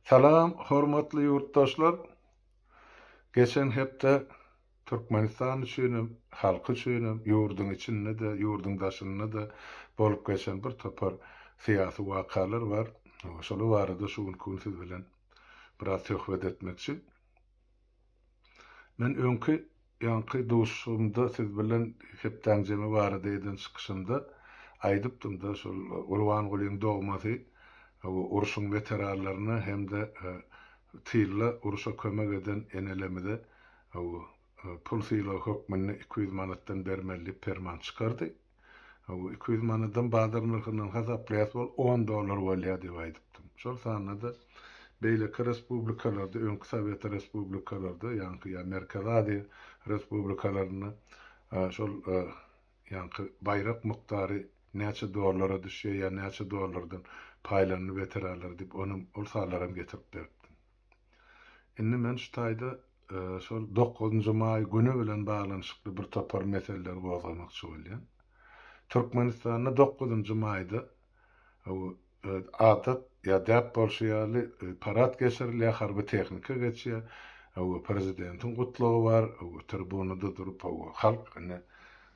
Salam, hormatly yurtdaşlar. Geçen hepde Türkmenistan üçin, halky üçin, yurdun içinde de, yurdun daşynda da bolup geçen bir topar syýasy wakalar bar. Şol barada şuň siz bilen biraz söhbet etmekçi. Men öňkü ýanky duşumda siz bilen hepden jeme barada eden çykyşymda aýdypdym da şol Urwan Gulyň dogmasy uruşun veteranlaryna hem de tilla uruşa kömek eden enelemide pul syýla hökmünde 200 manatdan bermeli perman çykardy. 200 manatdan bazar narhynyň hasaplaýas bol $10 bolýar diýip aýdypdym. Şol sanada beýleki respublikalarda, öňkü Sowet respublikalarda, ýa-ni Merkez Aziýa respublikalaryna şol ýa-ni baýrak muktary näçe dollara düşýär ýa näçe dollardan paýlanyp veteranlar diýip ol salaram getirip berdim. Indi men şu taýda şol 9-njy may güni bilen baglanyşykly bir topar meseleler gozgamakçy bolýan. Türkmenistanda 9-njy maýda adat ýa däp bolşýaly parat geçirilýär, harby tehnika geçýär. Prezidentiň gutlugy bar, tribunada durup halk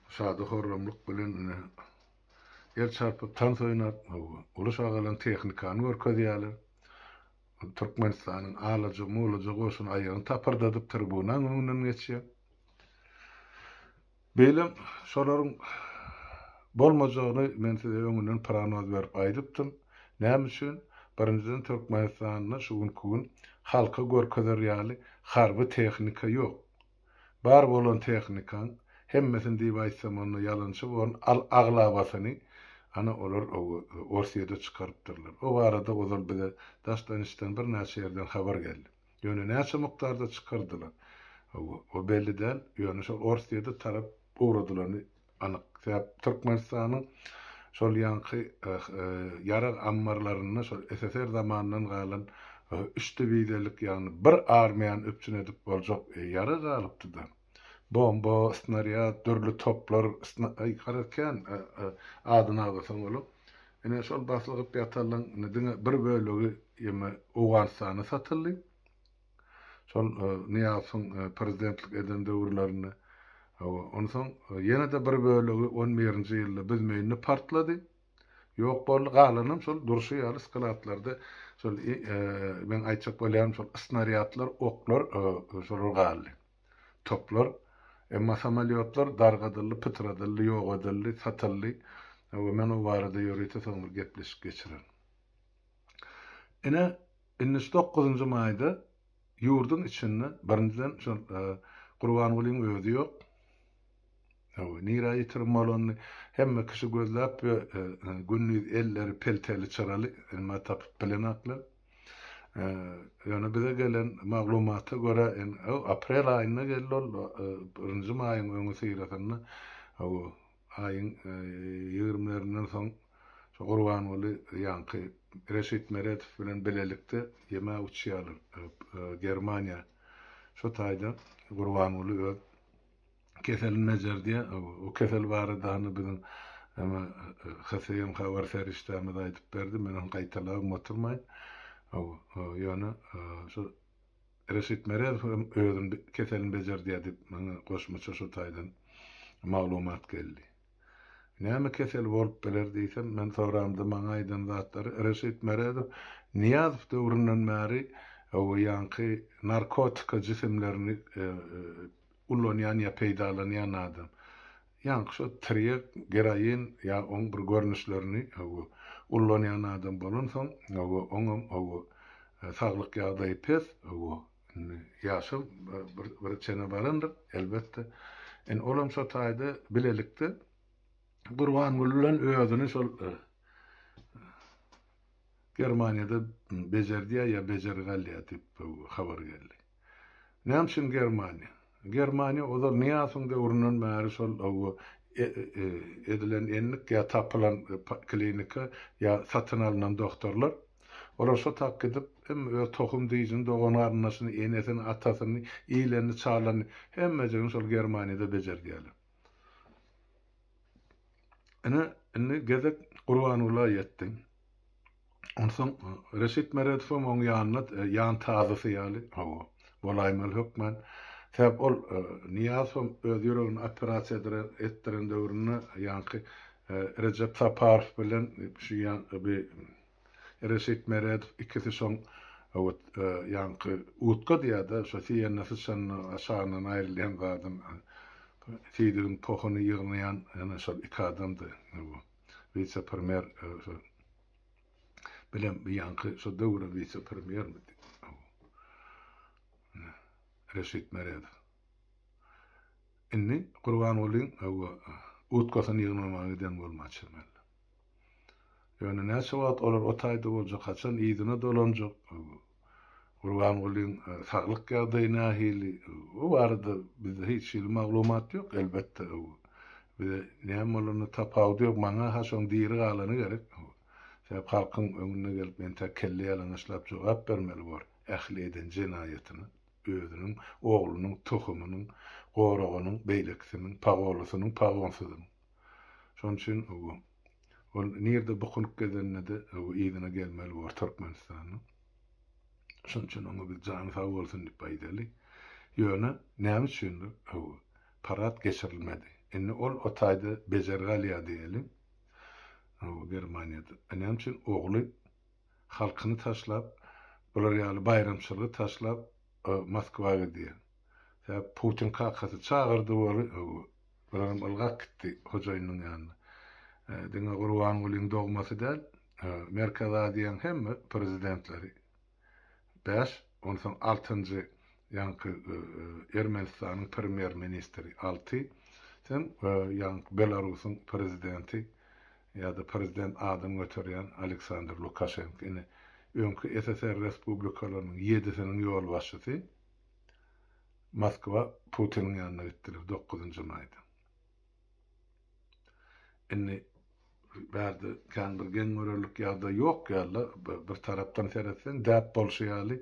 şady horramlyk bilen yer çarpıp tan soýnap, uluş agalan tehnikany görkezýärler. Türkmenistanyň alaja, mulaja goşun aýagyny tapardadyp tribunaň öňünden geçýär. Beýlem şolaryň bolmajagyny men size öňünden prognoz berip aýdypdym. Näme üçin? Birinjiden Türkmenistanyň şuň halka görkezýärli harby tehnika ýok. Bar bolan tehnikaň hemmesini diýip aýtsam onu ýalançy bolan aglabasyny ana olar Orsiýada çykarypdyrlar. O barada ozal bize Daşdanystan bir näçe ýerden habar geldi. Ýöne näçe mukdarda çykardylar. O belli däl, ýöne şol Orsiýada tarap uğradylarny anyk. Türkmenistanyň şol ýanky ýarag ammarlaryny şol SSR zamanyndan galan üçte biýdelik ýagny bir armiýany öpçün edip boljak ýara galypdy da. Bomba, snaryat, dörlü toplar, karaken adyna alsaň bolup. Ene şol baslygyp ýatarlaň bir bölegi ýeme Owganstana satyldy. Şol Niýazyň prezidentlik eden döwürlerini ondan soň ýene de bir bölegi 11-nji ýylda bilmeýini partlady. Ýok boldy galanam şol durşy ýaly skalatlarda şol men aýtjak bolýan şol snaryatlar, oklar şol galy. Toplar emma samalyotlar dargadylly, pytradylly, ýogadylly, satylly. Men o barada ýöreýte soňra gepleşip geçiren. Ene 9-njy maýda ýurdun içinde birinjiden şol Urwan Gulyň özi ýok. Nira ýitirmolany hemme kişi gözläp günnüz elleri pelteli çaraly elma tapyp bilen aklar. Ýöne bize gelen maglumata göre aprel aýyna geldi birinji maýyň öňü syýrasyny aýyň 20-lerinden soň şu Urwan Guly ýanky Reşit Meretov bilen bilelikde ýeme uçýarlar Germaniýa. Şu taýda Urwan Guly öz keselini nejerdiýe, o kesel barada bizim Hasaýan habar serişdämi aýdyp berdi, men onu gaýtalap oturmaýyn. Ýöne şu Reşit Meretov özüň keselini bejerdiýär diýip maňa goşmaça şu taýdan maglumat geldi. Näme kesel bolup beler diýsem, men soramdy maňa aýdan zatlary Reşit Meretov Niýazow döwründen bäri ýanky narkotika jisimlerini ullanýan ýa peýdalanýan adam. Ýanky şu triýek, gerayin ýa oň bir görnüşlerini ullanýan adam bolan soň oňam saglyk ýagdaýy pes, ýaşam bir çene baryndyr elbetde. Olam şu taýda bilelikde Urwan Guly bilen özüni şol Germaniýada bejerdiýär ýa bejergelýär diýip habar geldi. Näme üçin Germaniýa? Germaniýa ozal Niýazyň döwründen bäri şol edilen enlik ýa tapylan klinika ýa satyn alynan doktorlar olar şo tak edip hem tohum diýjin dogan arnaşyny, enesini, atasyny, iýlerini, çarlaryny hemmejini şol Germaniýada bejerdiýärler. Ene gezek Urwan Guly ýetdi. Ondan Reşit Meredfom on yanına yan tazısı yali. Bolaymal hükmen. Sebep ol Niyazom ödürün operasiya ettiren dövrünü yankı Recep Tayyip bilen şu yan bir Reşit Meredf ikisi son yankı utka diye de şasiyen nefisen aşağıdan ayrılan zaten Tidirin tohunu yığınayan yani şol iki adamdı. Vice premier bilen bir yankı şu dövrü vice premier mi? Reşit Meredf. Inni Kurban olin utkasını yığınmağı eden olmaçırmel. Yani ne şuat olur o tayda olacak haçan iyidine dolanacak. Kurban olin sağlık yardayına hili. O vardı bizde hiç maglumat yok elbette. Bizde ne olunu tapavdu yok bana haşon diri alanı gerek. Sebep halkın önüne gelip ente kelli alanı işlap cevap vermeli var. Ehli eden cinayetini. Özünün, oğlunun, tohumunun, qoruğunun, beyleksinin, pagolusunun, pagonsuzunun. Şon üçün o nirde bukunup gedenne de o iyidine gelmeli var Türkmenistan'ın. Şon üçün onu bir canı sağ olsun dip baydalı. Yöne näme üçündür? O parat geçirilmedi. Enne o tayda becergaliya diyelim. O Germaniyada. Näme üçün oğlu halkını taşlap, bular ýaly bayramçylygy taşlap Moskwaga diýen. Putin kakasy çağırdy boly, biram ılgak gitdi hojaýynyň ýanyna. Diňe Gurban Gulyň dogmasy däl, Merkez Aziýanyň hemme prezidentleri 5, ondan 6-njy ýanky Ermenistanyň premier ministri 6, sen ýanky Belarusyň prezidenti ýa-da prezident adyny göterýän Aleksandr Lukashenko ine öňkü SSR respublikalarynyň 7-siniň ýol başçysy Moskwa Putinin ýanyna gitdiler 9-njy maýda. Inni bärde kan bir geňörellik ýa-da ýok ýa-da bir tarapdan seretsen däp bolşýaly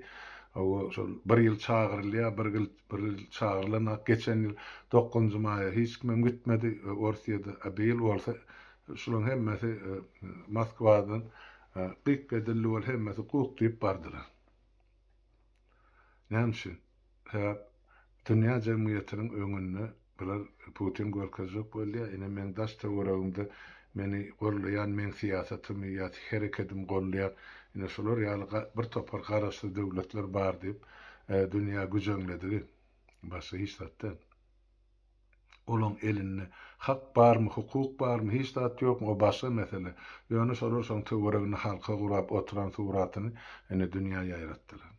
o şol bir ýyl çağırylýa, bir ýyl çağırylana geçen ýyl 9-njy maýa hiç kim gitmedi Orsiýada abyl bolsa şularyň hemmesi Moskwadan qyk bedilli bol hemmesi quk diýip bardylar. Näme dünýä jemgyýetiniň öňünde bular Putin görkezjek bolýar. Ine men daş töweregimde meni gollaýan men siýasatymy ýa hereketim gollaýar. Ine şolar ýaly bir topar garaşly döwletler bar diýip dünýä güjeňledi. Başga hiç zatdan. Olan elinde hak barmy, hukuk barmy, hiç zat ýokmy, o başga mesele. Ýöne şolar şoň töweregini halka gurap oturan suratyny ine dünýä ýaýratdylar.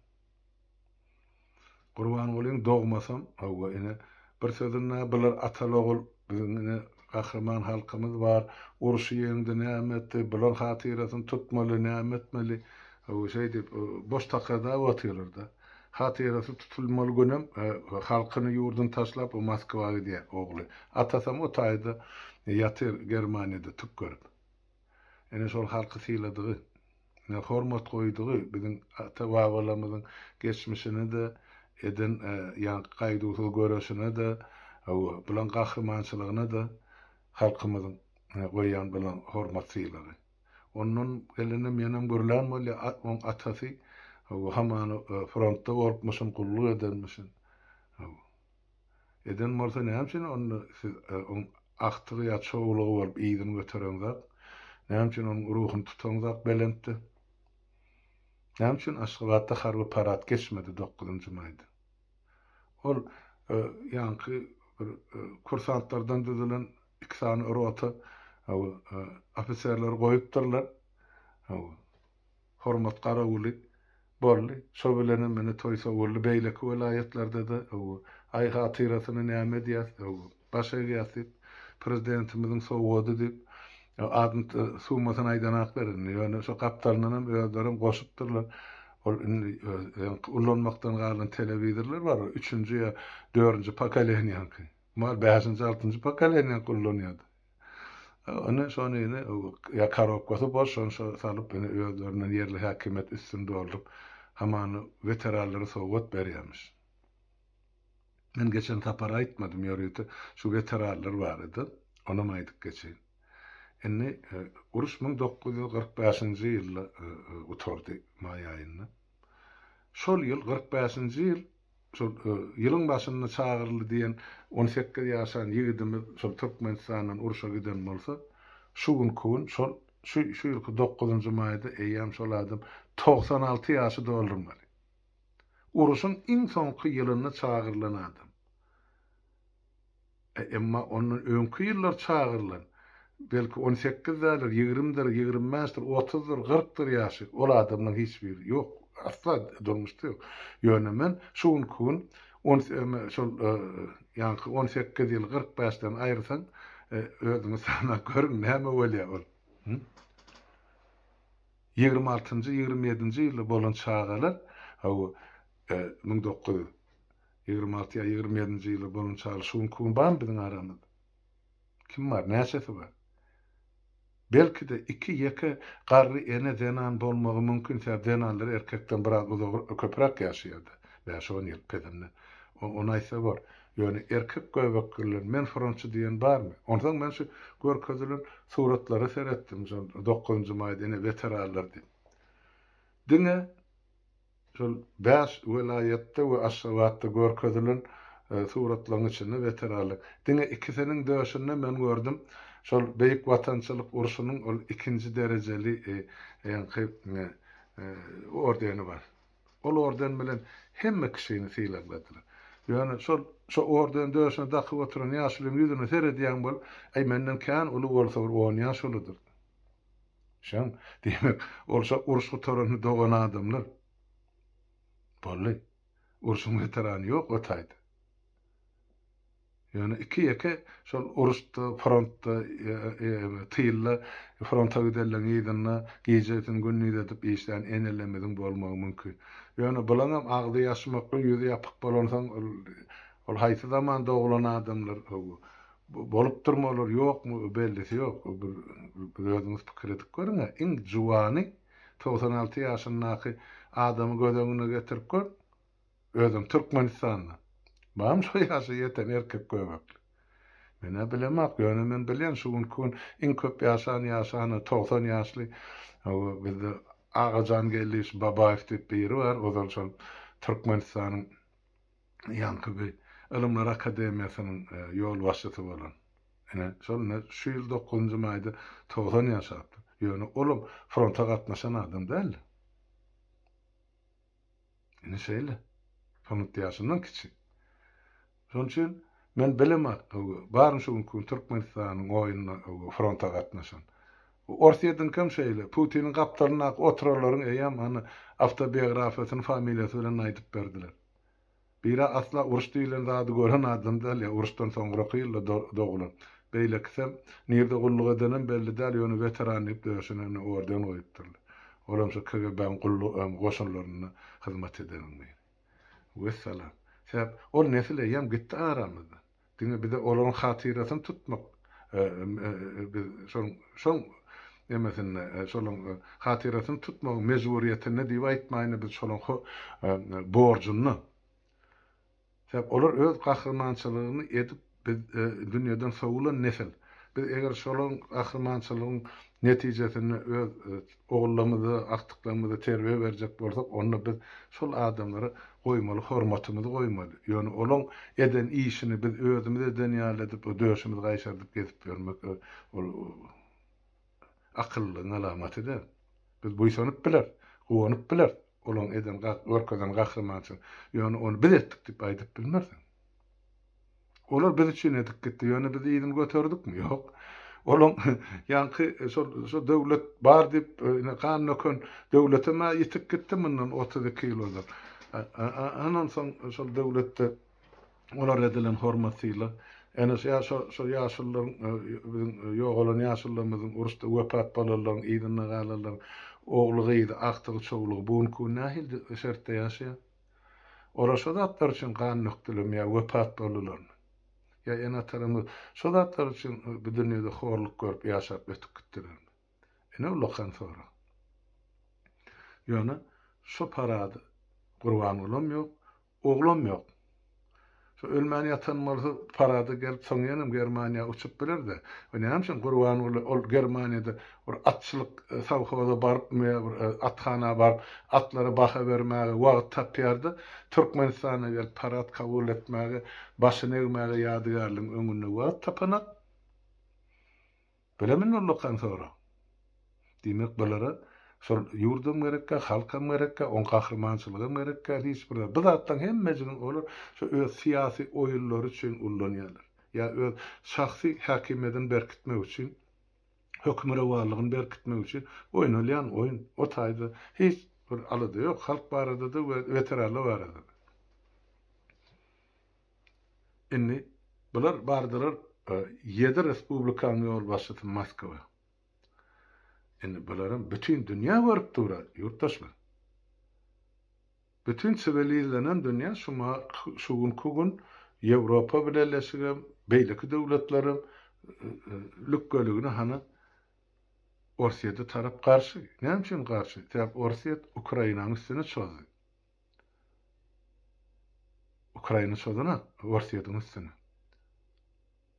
Gurban Gulyň dogmasam, ine bir sözünde bilir atalogul bizine kahraman halkymyz bar, uruşy ýeňde näme etdi, bular hatyrasyny tutmaly, näme etmeli, şeý diýip boş takada otyrlarda. Hatyrasy tutulmaly gönem halkyny ýurdun taşlap o Moskwaga diýär ogly. Atasam o taýda ýatyr Germaniýada tüp görüp. Ene şol halky syladygy, ne hormat goýdugy biziň ata-babalarymyzyň geçmişini de eden ýa gaýdusy göreşine de bulan gahrymançylygyna da halkymyzyň goýan bilen hormat sylagy. Onun gelene menem görülen bolýar on atasy hamany frontda bolmuşum gullyk edenmişin. Eden bolsa näme üçin onu on aktygy ýa çoğulugy bolup ýygyny götereňler. Näme üçin onun ruhyny tutaňlar belentdi. Näme üçin Aşgabatda harby parat geçmedi 9-njy maýda. Ol ýanky kursantlardan düzülen 2 sany rota ofiserler goýupdyrlar. Hormat garaguly bolly. Şo bilen meni toýsa bolly beýleki welaýetlerde de ay hatyrasyny näme diýär, başa ýasyp prezidentimiziň sowgady diýip adyny suwmasyny aýdanak berin. Ýöne şo kaptalynam öýdörüm goşupdyrlar. Ullanmaktan galan telewizorlar bar. 3-nji ýa 4-nji pokoleniýanky. Mal 5-nji 6-njy pokoleniýa kullanýardy. Ona şonu ýa karokasy boş şonu salyp beni öýdöründen ýerli häkimet üstünde bolup hamany veteranlary sowgat berýärmiş. Men geçen tapara aýtmadym ýörüýte şu veteranlar bar edi. Ona maýdyk geçen. Enne uruş 1945-nji ýylda uturdy may aýynda. Şol ýyl 45-nji ýyl şol ýylyň başynda çağıryldy diýen 18 ýaşan ýigidimiz şol Türkmenistandan uruşa giden bolsa, şu gün kun şol şu ýylky 9-njy maýda eýýam şol adam 96 ýaşy doldurmaly. Uruşyň iň soňky ýylyna çağırılan adam. Emma onun öňkü ýyllar çağırılan belki 18-däler, 20-der, 25-der, 30-der, 40-der ýaşy ol adamyň hiçbiri ýok. Asla dolmuşdy ýok. Ýöne men şu gün şol ýanky 18 ýyl 45-den aýyrsaň özüňi sana görün näme bolýar ol. 26-njy 27-nji ýylda bolan çağalar 1926 ýa 27-nji ýylda bolan çağalar şu gün ban biziň aramyzda. Kim var? Näçesi var? Belki de iki yeke garry ene denan bolmagy mümkin. Denanlar erkekden biraz köprak ýaşaýardy. Ve şu 10 ýyl pedimne. Ona ise var. Yani erkek göbekler men Fransça diýen barmy? Ondan men şu görkezlen suratlary seretdim. 9-njy maýda ene veteranlar diýip. Diňe şol 5 welaýatda we aşawatda görkezlen suratlaryň içinde veteranlyk. Diňe ikisiniň döşünde men gördüm. Şol beýik watançylyk uruşunyň ol 2-nji derejeli ordeni var. Ol orden bilen hemme kişini sylakladylar. Ýöne şo orden döşüne dakyp oturan ýaşlyň ýüzüne serediýän bol, "Ay menden kän uly bolsa 10 ýaş uludyr." Şoň diýmek, olsa uruşy torany dogan adamlar. Bolly. Uruşyň veterany ýok otaydy. Yani iki yeke şol uruşda, frontda tyýylla fronta giderler ýygyna gejetin günnüde edip işden enelemediň bolmagy mümkin. Yani bulanam agdy ýaşamakly ýüzi ýapyk bolansaň ol haýsy zaman doglan adamlar bolup durmalar ýokmu bellisi ýok. Özüňiz pikir edip görüň. Iň jowany 96 ýaşyndaky adamy gödöňüne getirip gör. Özüm Türkmenistandan. Bam şu ýaşy ýeten erkek göbekli. Mene bilemek, ýöne men bilýän şu gün iň köp ýaşany 90 ýaşly bizde Agajan gelýiş Babaýew diýip biri bar, o şol Türkmenistanyň ýanky bir Ilimler Akademiýasynyň ýol başçysy bolan. Ene şol şu ýyl 9-njy maýda 90 ýaşapdy. Ýöne olum fronta gatnaşan adam däl. Ene şeýle. Front ýaşyndan kiçik. Şoň üçin men bilemek, barym şu gün Türkmenistanyň oýunyna fronta gatnaşan. Ortaýadan kim şeýle Putiniň gapdalyna oturarlaryň eýam ana awtobiografiýasyny familiýasy bilen aýdyp berdiler. Bira asla uruş diýilen zady gören adam däl ýa uruşdan soňra ýylda doglan. Beýle kisem nirde gulluk edenen belli däl ýöne veteranlyk döşüne orden goýupdylar. Olam şu KGB'ň gulluk goşunlaryna hyzmat edenler. Wessalam. Sebäp ol nesil eýam gitdi aramyzda. Diňe bir de olaryň hatyrasyny tutmak. Şoň emesin şolaryň hatyrasyny tutmak mejburiýetine diýip aýtmaýyny biz şolaryň borjuny. Sebäp olar öz gahrmançylygyny edip dünýäden sowulan nesil. Biz eger şolaryň gahrmançylygyň netijesini öz ogullarymyzy, akdyklarymyzy terbiýe berjek bolsak, onda biz şol adamlara goýmaly, hormatymyzy goýmaly. Ýöne olaň eden işini biz özümüz eden ýalydyp, o döşümüzi gaýşardyp gezip görmek ol akyllyň alamaty da. Biz buýsanyp biler, gowanyp biler. Olaň eden görkezden gahrmançy. Ýöne onu biz etdik diýip aýdyp bilmersiň. Olar biz üçin edip gitdi. Ýöne biz ýygyny götürdükmi? Ýok. Olaň ýanky şo döwlet bar diýip kanun döwlete ma ýetip gitdi mundan 32 ýyl. Anan soň şol döwletde olar edilen hormatyla enes şo ýaşyllaryň ýok olan ýaşyllarymyzyň urusda wepat bolalaryň ýygyna galalar oglugy aktygy çoğlugy bugun nähil şertde ýaşaýar. Orada zatlar üçin kanun nöktelim ýa wepat bolalar. Ya ena taramy şo zatlar üçin bu dünýede horluk görüp ýaşap ötüp gitdiler. Ene ulakan sonra. Ýöne şo parady gurban bolam ýok, oglam ýok. Şu Ölmani atanmalı parada gelip soňyanam Germaniýa uçup bilerdi. We näme gurban ol Germaniýada bir atçylyk sawhada baryp athana baryp atlary baha bermäge wagt tapýardy. Türkmenistana gelip parat kabul etmäge, başyny egmäge ýadygarlygyň öňünde wagt tapana. Bilemin ullukan sonra. Demek bulara şol ýurdum gerekkä, halkam gerekkä, on gahrmançylygym gerekkä, hiç bir bu zatdan hemmejiniň olur şu öz syýasy oýunlary üçin ullanýarlar. Ya öz şahsy häkimeden berkitmek üçin, hökümre warlygyny berkitmek üçin oýnalýan oýun. O taýda hiç bir alady ýok. Halk barada da veteranlar barada. Inni bular bardylar 7 respublikan ýol başlaty Moskwa. Indi bularym bütün dünýä görüp durar, ýurtdaşlar. Bütün sivilizlenen dünýä şugun kugun Ýewropa bilen leşigem, beýleki döwletlerim lükgeligini hana Orsiýada tarap garşy. Näme üçin garşy? Täp Orsiýa Ukrainanyň üstüne çözdü. Ukraina çözdüna Orsiýadyň üstüne.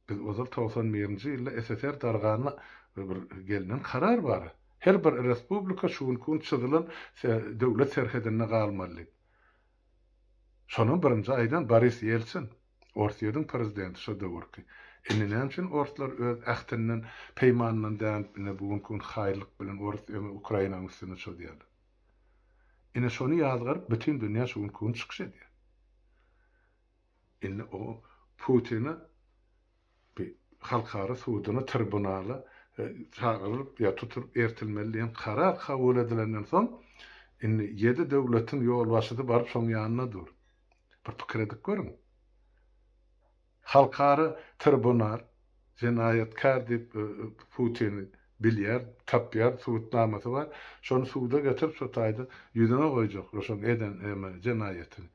Biz ozal 91-nji ýylda SSR darganyna bir gelinen karar bar. Her bir respublika şugun çyzylan döwlet serhedine galmaly. Şonuň birinji aýdan Boris Yeltsin, Orsiýadyň prezidenti şu döwürki. Näme üçin ortlar öz ähtinden, peýmanynyň dämpine bugünkü haýrlyk bilen Ukrainanyň üstüne çözdüler. Ine şonu ýazgyr bütün dünýä şugun çykyş edýär. Ine o Putin'i bir halkara suudyna tribunala çağırıp ya tutup ertilmeliyen karar kabul edilenden soň indi 7 döwletiň ýol başydy baryp şoň ýanyna dur. Bir pikir edip görüň. Halkara tribunal jenaýatkar diýip Putin'i bilýär, tapýar, suutnamasy bar. Şonu suuda getirip şu taýda ýüzüne goýjak. Şoň eden jenaýatyny.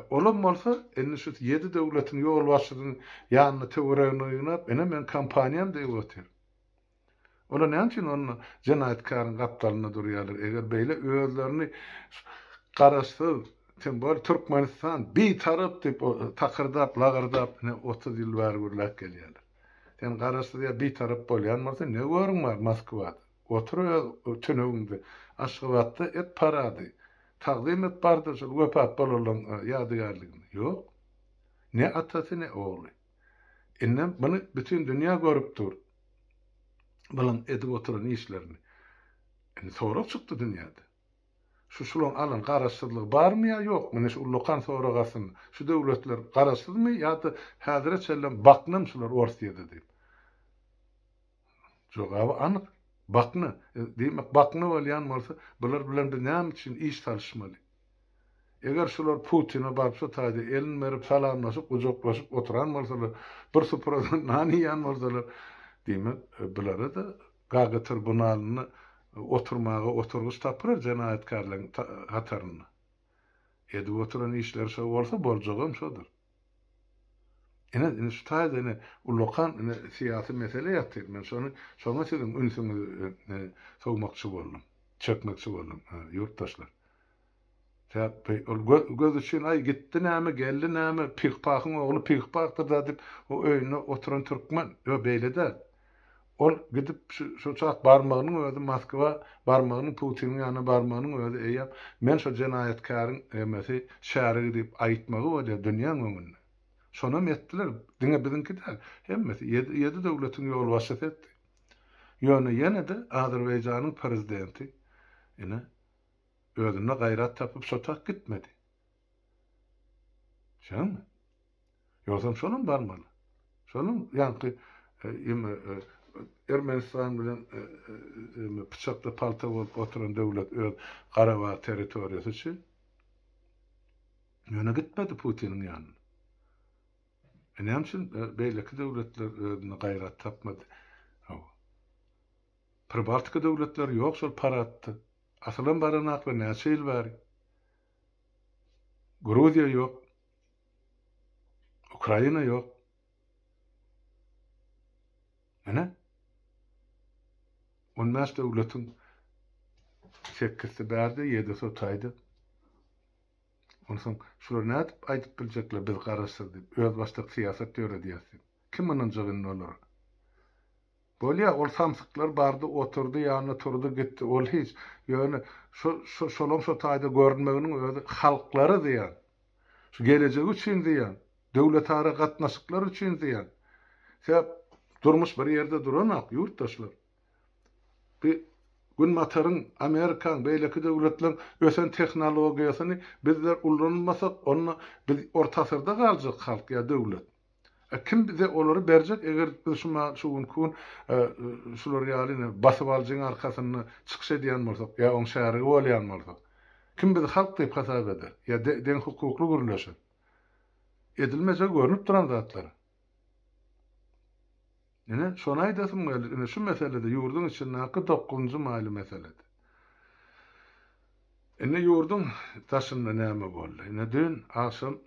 Olam bolsa, indi şu 7 döwletiň ýol başydynyň ýanyna töweregini oýnap, men kampaniýam diýip otyr. Ola näme üçin onu jenaýatkaryň gapdalyna durýarlar? Eger beýle özlerini garaşsyz, tembol Türkmenistan bir tarap diýip takırdap, lagardap 30 ýyl bäri gürläp gelýärler. Sen garaşsyz ýa bir tarap bolýan bolsa, ne görüň bar Moskwada? Oturuyor tünüňde, Aşgabatda et parady. Taqdim et bardy, şol wepat bolalan ýadygarlygyny. Ýok. Ne atasy ne oğlu. Innem bunu bütün dünýä görüp dur. Bilen edip oturan işlerini. Sonra çykdy dünýäde. Şulan alan garaşsyzlyk barmy ýa ýok? Mene şu ullukan soragasyn. Şu döwletler garaşsyzmy ýa-da häzire çellen baknym şular Orsiýada diýip. Jogaby anyk. Bakny, demek bakny bolýan bolsa, bular bilen de näme üçin iş çalışmaly? Eger şular Putin'e barıp şu taýda elin berip salamlaşyp, gujoklaşyp oturan bolsalar, bir supradan nany ýan bolsalar, demek bulara da gaga tribunalyny oturmaga oturguş tapyrar jenaýatkarlygyň hataryny. Edip oturan işler şo bolsa boljagym şodur. Ene şu taýda ullukan syýasy mesele ýatyr. Men şonu sizin ünsüňizi sowmakçy boldum. Çökmekçi boldum ýurtdaşlar. Göz üçün ay gitti näme geldi näme Pihpakyň ogly Pihpakdyr diýip o öýüne oturan türkmen ýa beýlede. Ol gidip şu çaq barmagynyň özi Moskwa barmagynyň Putiniň ýanyna barmagynyň özi eýap men şu jenaýatkaryň emesi şäherige diýip aýtmagy bolýar dünýäň öňünde. Şonam etdiler. Diňe biziňki de hemmesi 7 döwletiň ýol başlaty etdi. Ýöne ýene de Azerbaýjanyň prezidenti ine özüne gaýrat tapyp şotak gitmedi. Şoňmy? Ýoksam şonun barmaly. Şonun ýanky Ermenistan bilen pyçakda palta bolup oturan döwlet öz Qarabağ territoriýasy üçin ýöne gitmedi Putiniň ýanyna. Näme üçin beýleki döwletler özüne gaýrat tapmady? Pribaltika döwletleri ýok şol paratdy. Asylan baranak we näçe ýyl bäri. Gruziýa ýok. Ukraina ýok. Mene? Ondan döwletiň 8-si bärde, 7-si taýdy. Onsoň şular nädip aýdyp biljekler biz garaşdyrdy. Öz başlyk siýasat ýöre diýersin. Kim munyň jygyny olar? Bolýa ol samsyklar bardy, oturdy, ýanyna turdy, gitdi. Ol hiç ýöne şolum şo taýda görünmeginiň özi halklary diýen. Şu gelecegi üçin diýen. Döwlet ara gatnaşyklar üçin diýen. Sebäp durmuş bir ýerde duranak ýurtdaşlar. Bir gün mataryň Amerikan beýleki döwletler ösen tehnologiýasyny bizler ullanmasak onu biz ortasyrda galjak halk ýa döwlet. Kim bize olary berjek eger biz şu gün şular ýalyny basyp aljaň arkasyny çykyş edýän bolsak ýa oň şäherge bolýan bolsak kim bizi halk diýip hasap eder ýa deň hukukly gürleşir edilmese görünüp duran zatlar. Ene şonu aýdasym gelir. Ene şu meselede ýurdun içinde hakkı 9-njy maýly meselede. Ene ýurdun taşynda näme boldy? Ene dün akşam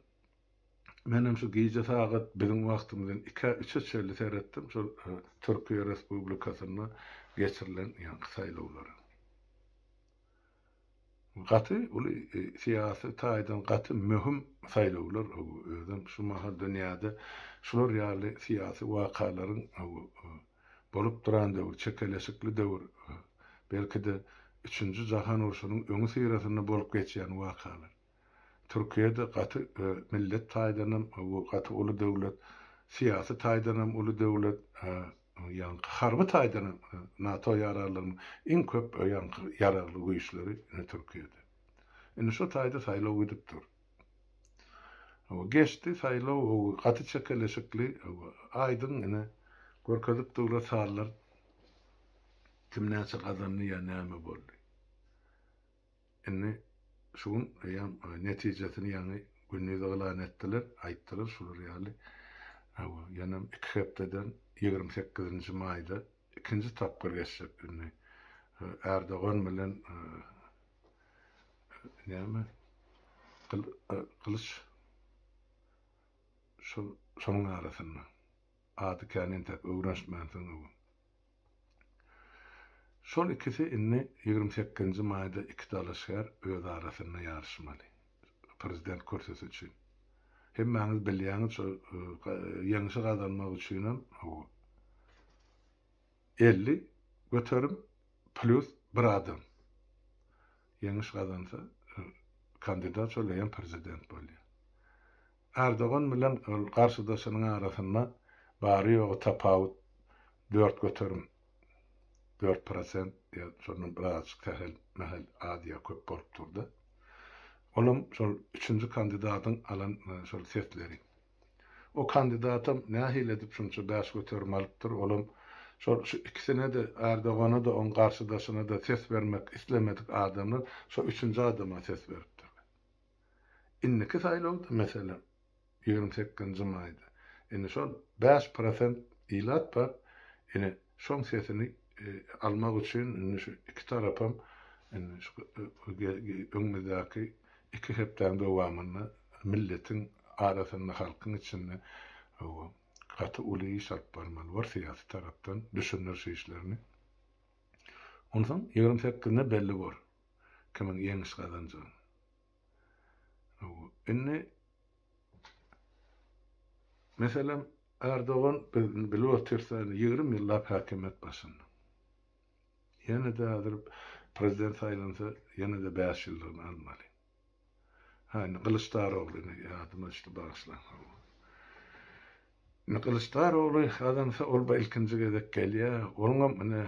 menem şu gece saat bizim wagtymyzdan 2-3 çelli seyretdim. Şu Türkiýe Respublikasyna geçirilen ýa-ni saýlawlary. Gaty uly siýasy taýdan gaty möhüm saýlawlar özüm şu mahal dünýäde şular ýaly siýasy wakalaryň bolup duran döwür, çekeleşikli döwür. Belki de 3-nji jahan uruşunyň öňü sirasyna bolup geçýän wakalar. Türkiýede gaty millet taýdanam gaty uly döwlet, siýasy taýdanam uly döwlet, ýa-ni harby taýdanam NATO ýararlarynyň iň köp ýararly güýçleri Türkiýede. Indi şu taýda saýlaw edipdir. Geçti saýlaw gaty çekeleşikli aýdyn ene görkezip durlar saýlar. Kim näçe gazandy ýa näme boldy. Indi şuň netijesini ýa-ni günnize gılan etdiler, aýtdylar şular ýaly. Ýanam 2 hepdeden 28-nji maýda ikinji tapgyr geçip indi. Erdogan bilen näme Kılıç şonuň arasynda ady känin tep öwreşmänsiň. Şol ikisi inni 28-nji maýda iki dalaşýar öz arasynda ýarşmaly. Prezident körsesi üçin. Hemmäňiz bilýäňiz şu ýeňişi gazanmak üçin 50 göterim plus bir adam. Ýeňiş gazansa kandidat şolaýan prezident bolýar. Erdogan bilen garşydaşynyň arasynda bary ýogy tapawut 4 göterim 4% ýa şonun biraz tähel mehel adiýa köp bolup durdy. Olum şol 3-nji kandidatyň alan şol sesleri. O kandidatam nähil edip şunça 5 göterim alypdyr. Olum şol şu ikisine de Erdogana da on garşydaşyna da ses vermek islemedik adamlar şu 3-nji adama ses beripdir. Inniki saýlawda mesela 28-nji maýda. Indi şol 5% ilat bar. Indi şoň sesini almak üçin şu iki tarapam şu öňündäki iki hepden dowamyny milletin arasynda halkyň içinde gaty uly iş alyp barmaly bar siýasy tarapdan düşünür işlerini. Ondan 28-ne belli bar. Kimin ýeňiş gazanjagy. Indi mesela Erdogan bilýär 20 ýyllap häkimet başynda. Ýene de hazır prezident saýlansa ýene de 5 ýyllygyny almaly. Kılıçdaroğlu'nu yadıma işte bağışlan. Kılıçdaroğlu adamsa olba ilkinci gedek gelýär. Onuň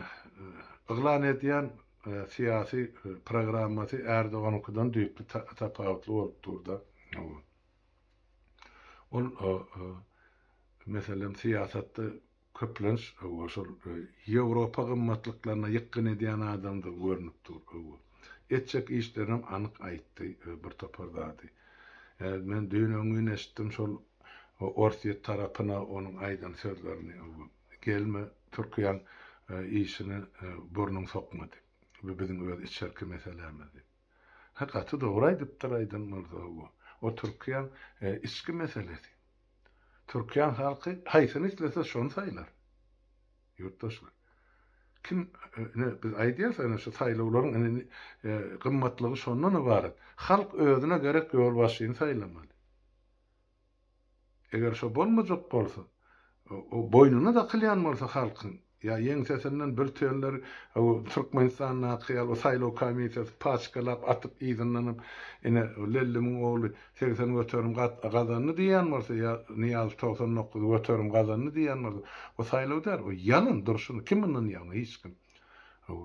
ıglan edýän siyasi programmasy Erdoganyňkydan düýpli tapawutly bolup durdy. Ol meselem siyasatda köplenç şol Ýewropa gymmatlyklaryna ýykyn edýän adamdy görnüp durdy. Etçek işlerim anyk aýtdy bir topardady. Men düýün öňüne eşitdim şol Orsiýet tarapyna onuň aýdan sözlerini. Gelme Türkiýanyň işini burnuň sokmady. Bu biziň öz içerki meselemiz. Hakykati dogry aýdypdyr aýdan bolsa o Türkiýanyň içki meselesi. Türkiýan halky haýsyny islese şonu saýlar. Ýurtdaşlar. kim biz aýdýarsa şu saýlawlaryň gymmatlygy şondan ibaret. Halk özüne gerek ýol başyny saýlamaly. Eger şo bolmajak bolsa, o boynuna da kılyan bolsa halkyň, ya ýeňsesinden bir tönler Türkmenistanyň akyal o saýlaw komisiýasy paçkalap atyp ýygynyp ene Lellimiň ogly 80 götürüm gazanny diýen bolsa, ya Niyaz 99 götürüm gazanny diýen bolsa, o saýlawdar o ýalyn durşuny kim bilen ýalyn hiç kim.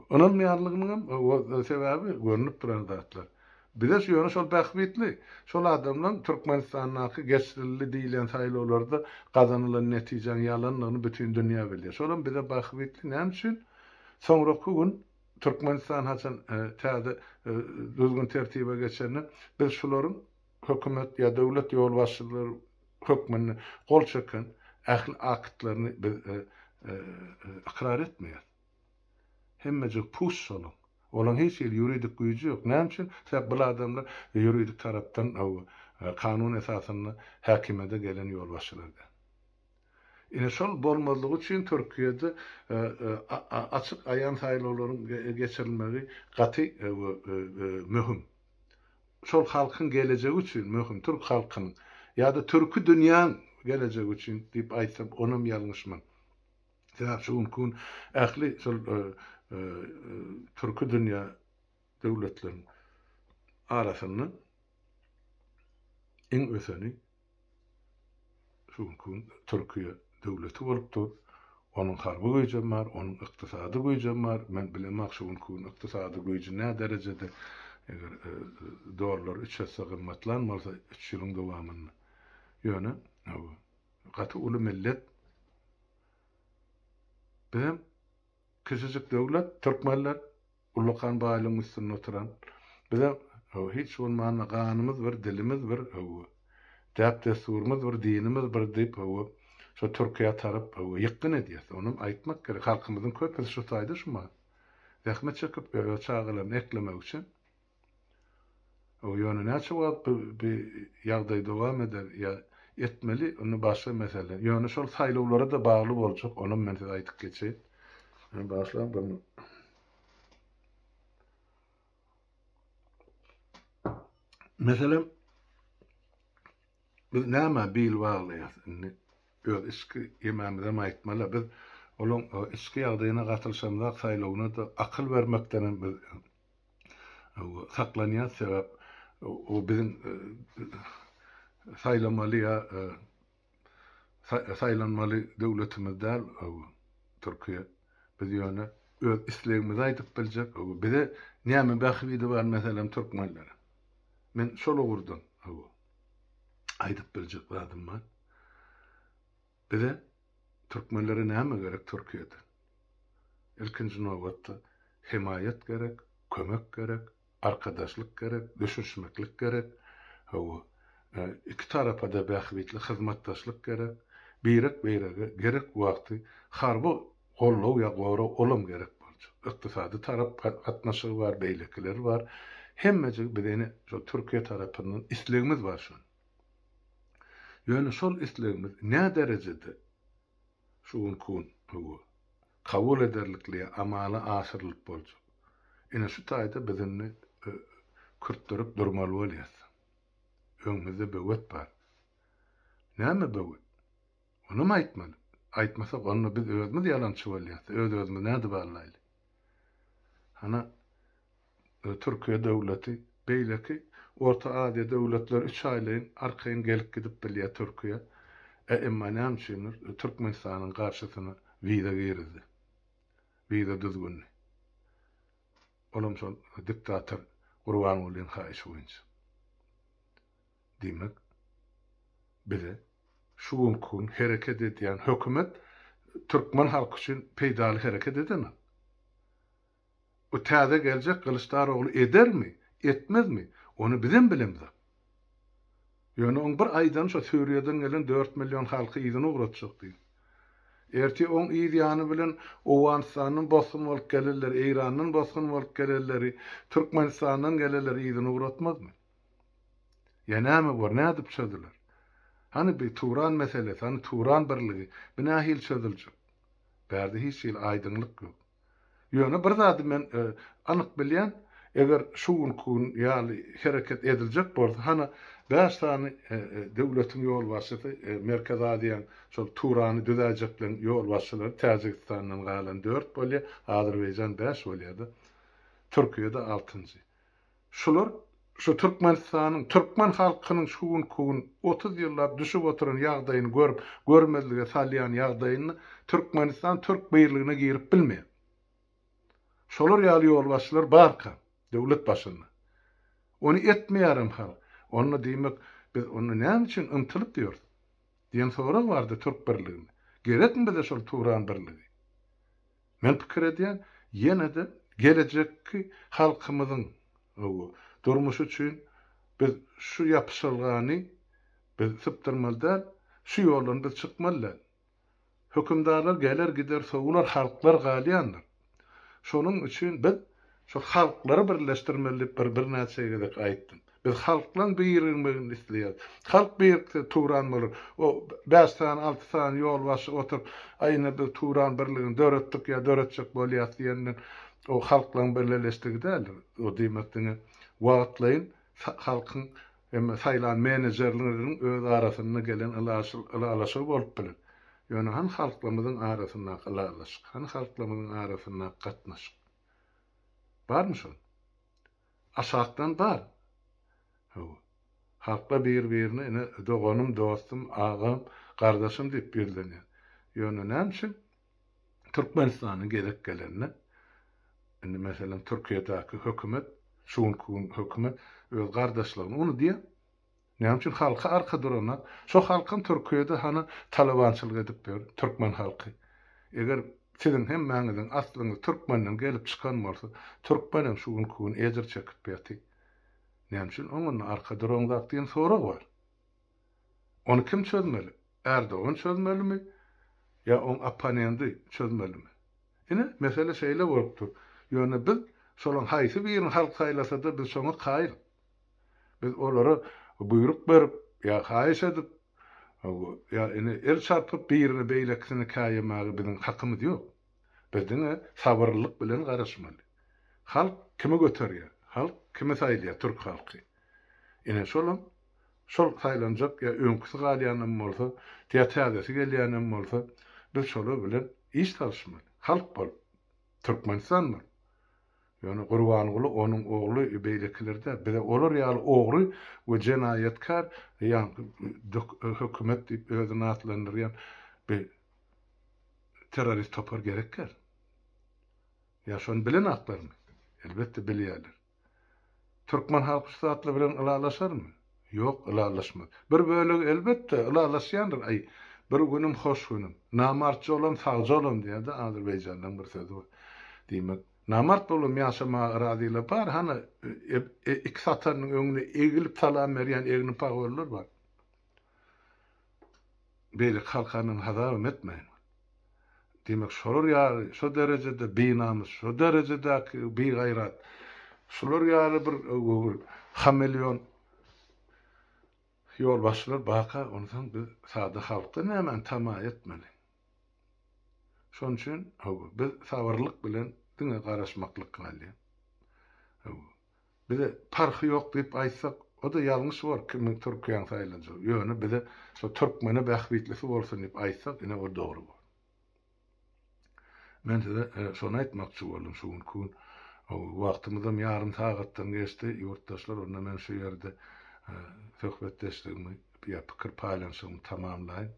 Onun ýarlygynyň o sebäbi görünüp duran zatlar. Bize şu ýöne şol bähbitli, şol adamlaryň Türkmenistanyň geçirildi diýilen saýlawlarda gazanylan netijen ýalanlygyny bütün dünýä bilýär. Şolam bize bähbitli näme üçin? Soňraky gün Türkmenistan haçan täze düzgün tertibe geçeni biz şolaryň hökümet ýa döwlet ýol başçylary hökmüni gol çeken ähli aktlaryny ikrar etmeýär. Hemmejik puş şolaň. Olan hiç yuridik güýji ýok. Näme üçin? Sebäp bu adamlar yuridik tarapdan kanun esasyny häkimede gelen ýol başçylardan. Ine şol bolmalygy üçin Türkiýede açyk aýan saýlawlaryň geçirilmegi gaty möhüm. Şol halkyň gelejegi üçin möhüm, Türk halkynyň ýa-da türkü dünýäň gelejegi üçin diýip aýtsam onam ýalňyşmyň. Sebäp şu gün ähli şol türkü dünýä döwletleriň arasynda iň öseni şu gün Türkiýe döwleti bolupdyr. Onuň harby güýji bar, onuň ykdysady güýji bar. Men bilemek şu gün ykdysady güýji nä derejede eger dolarlar 3 ýasa gymmatlanmasa 3 ýylyň dowamyny ýöne gaty uly millet bilen küçücük döwlet Türkmenler ulukan baýlygyň üstünde oturan bize hiç bolmany ganymyz bir, dilimiz bir, däp desturymyz bir, dinimiz bir diýip şu Türkiýe tarap ýykyn edýär. Onu aýtmak gerek. Halkymyzyň köpüsi şu taýda şuma. Zähmet çekip çağılaryny eklemek üçin o ýöne näçe wagt bir ýagdaý dowam eder ýa etmeli, onu başga mesele. Ýöne şol saýlawlara da bagly boljak. Onu men size aýtyp geçeyim. Başlayalım bunu. Mesela biz näme bil baglaýar? Öz işki ýemämizden aýtmaly. Biz olaň işki ýagdaýyna gatylşanda saýlawna da akyl bermekden biz saklanýar sebäp o biziň saýlamaly saýlanmaly döwletimizden Türkiýe biz ýöne öz islegimizi aýdyp biljek. Bize näme bähbidi bar meselem türkmenlere. Men şol ogurdum. Aýdyp biljek zadym bar. Bize türkmenlere näme gerek Türkiýede? Ilkinji nowatda himayet gerek, kömek gerek, arkadaşlyk gerek, düşünşmeklik gerek. İki tarafa da bähbitli hyzmatdaşlyk gerek. Birek gerek wagty harby gollaw ýa gowra olam gerek boljak. Ykdysady tarap gatnaşygy bar, beýlekler bar. Hemmejik bizeni şu Türkiýe tarapyndan islegimiz bar şu. Ýöne şol islegimiz nä derejede şu gün kabul ederlikli amala aşyrylyp boljak. Ine şu taýda bizini kürtdirip durmaly bolýar. Öňümizde böwet bar. Näme böwet? Onu aýtmaly. Aýtmasa onu biz özümüz ýalançy bolýar. Özümiz näde barlaýly? Hana Türkiýe döwleti beýleki Orta Aziýa döwletleri 3 aýlyň arkaýyn gelip gidip bilýär Türkiýe. Emma näme üçin Türkmenistanyň garşysyna wiza girdi. Wiza düzgün. Olam şol diktator Gurbanulyň haýyşy boýunça. Demek bize şu gün hereket edýän hökümet Türkmen halky üçin peýdaly hereket edenler. O täze geljek Kılıçdaroğlu edermi, etmezmi? Onu bizim bilemiz. Ýöne on bir aýdan şu Suriýeden gelen 4 milyon halky ýygyny uğratjak diýip. Erti on ýygyny bilen Owganistanyň bosgun bolup gelirler, Iranyň bosgun bolup gelirleri, Türkmenistanyň gelirleri ýygyny uğratmazmy? Ýa-näme bar, näde çözdüler? Hani bir Turan meselesi, hani Turan birligi, bina hil çözüljek. Bärde hiç ýyl aýdynlyk ýok. Ýöne bir zady men anyk bilýän, eger şugun kugun ýaly hereket ediljek bolsa, hana 5 tane döwletiň ýol başçysy Merkez Aziýanyň şol Turany düzäjeklen ýol başçylary Täjikistanyň galan 4 bolýar, Azerbaýjan 5 bolýardy. Türkiýede 6-njy. Şular şu Türkmen halkynyň şugun kugun 30 ýyllar düşüp oturan ýagdaýyny görüp, görmezlige salýan ýagdaýyny Türkmenistan Türk beýirligine girip bilmeýär. Şolar ýaly ýol başçylary barka, döwlet başyny. Onu etmeýärim hal. Onu diýmek, biz onu näme üçin ymtylyp diýor? Diýen sorak bardy Türk birligine. Gerekmi bize şol Turan birligi? Men pikir edýän, ýene-de gelecekki halkymyzyň durmuşy üçin biz şu ýapyşylgany biz sypdyrmalydan şu ýoldan biz çykmalylar. Hökümdarlar geler gider soňlar halklar galýandyr. Şonuň üçin biz şu halklary birleşdirmeli bir näçegede aýtdym. Biz halklan beýirligini isleýär. Halk beýirlikde Turan bolar. O 5 tane 6 tane ýol başy oturup aýna bir Turan birligini döretdik ýa döretjek bolýar diýenden o halklan birleşdirigi däl. O diýmekdigi wagtlaýyn halkyň saýlan menejerleriniň öz arasyna gelen ılaşy bolup bilen. Ýöne han halklarymyzyň arasyna ılaşyk, han halklarymyzyň arasyna gatnaşyk. Barmy şol? Aşakdan bar. Halkla bir-birini ene doganım, dostum, ağam, kardeşim diýip bildiler. Ýöne näme üçin? Türkmenistanyň gerek gelenine, indi meselem Türkiýedäki hökümet, şuň hökümet öz gardaşlaryny onu diýär. Näme üçin halka arka duranak? Şo halkyn Türkiýede hany talabançylyk edip ber, türkmen halky. Eger sizin hem mäňiziň aslyňyz türkmenden gelip çykan bolsa, türkmenem şuň kugun ejer çekip berdi. Näme üçin onuň arka durandak diýen sorak bar. Onu kim çözmeli? Erdoğan çözmelimi? Ya on opponenti çözmelimi? Ine mesele şeýle bolupdy. Ýöne biz şolaň haýsy birini halk saýlasa-da biz şoňa gaýr. Biz olara buyruk berip ya haýyş edip ya ine el çarpyp birini beýleksini kaýamagy biziň hakymyz ýok. Bizdiň sabırlyk bilen garaşmaly. Halk kimi göterýär? Halk kimi saýlýar? Türk halky. Ine şol saýlanjak ya öňküsi galýanym bolsa, täzesi gelýänim bolsa, biz şolar bilen iş tarşmaly. Halk bol, Türkmenistan bol. Ýöne Gurbanyguly onuň ogly beýlekilerde bize olar ýaly ogry we jenaýetkar ýa hökümet diýip özüni atlandyrýan bir terrorist topar gerekler. Ya şonu bilen aklarmy? Elbette bilýärler. Türkmen halky statly bilen ılalaşarmy? Ýok, ılalaşmaz. Bir bölegi elbette ılalaşýandyr. Ay, bir günüm hoş günüm. Namartçy olam, sagjy olam diýär-de Azerbaýjandan bir söz bar. Diýmek, namart bolum ýaşama radyla bar, hana iki satanyň öňüne egilip salam berýän egni pagorlar bar. Beýle halkanyň hazarym etmeýin. Demek şolar ýaly, şo derejede beýnamyz, şo derejede beýgaýrat. Şolar ýaly bir hameleon ýol başlar baka, ondan biz sada halkda näme tama etmeli. Şoň üçin biz sabırlyk bilen diňe garaşmaklyk kylýar. Bize parhy ýok diýip aýtsak, o da ýalňyş bar. Kim Türkiýanyň saýlanjak. Ýöne bize şo türkmene bähbitlisi bolsun diýip aýtsak, ine o dogry bar. Men size şonu aýtmakçy boldum şuň kun. Wagtymyzam ýarym sagatdan geçdi. Ýurtdaşlar onda men şu ýerde söhbetleşdigimi, bir pikir paýlanşygymy tamamlaýyn.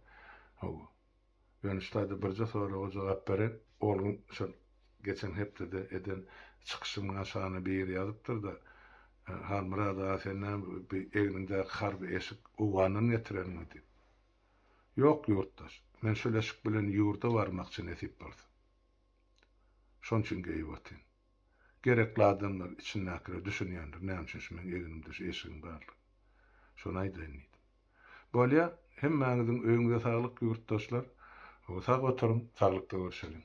Ben şeýle birje soraga jogap beren, oğlum şol geçen hepde eden çykyşymyň aşagyna bir ýazypdyr da, Halmurada senden bir evinde harbi eşik uwanyn getirenmi diýip. Ýok ýurtdaş, men şol eşik bilen ýurda barmakçy nesip boldy. Şoň üçin geýýärdim. Gerekli adamlar içindäkleri düşünýändir. Näme üçin men egenimde şu eşigim bar. Şonu aýdyn. Bolýa, hemmäňiziň öňüňde saglyk ýurtdaşlar. Sag oturum, saglykda görüşelim.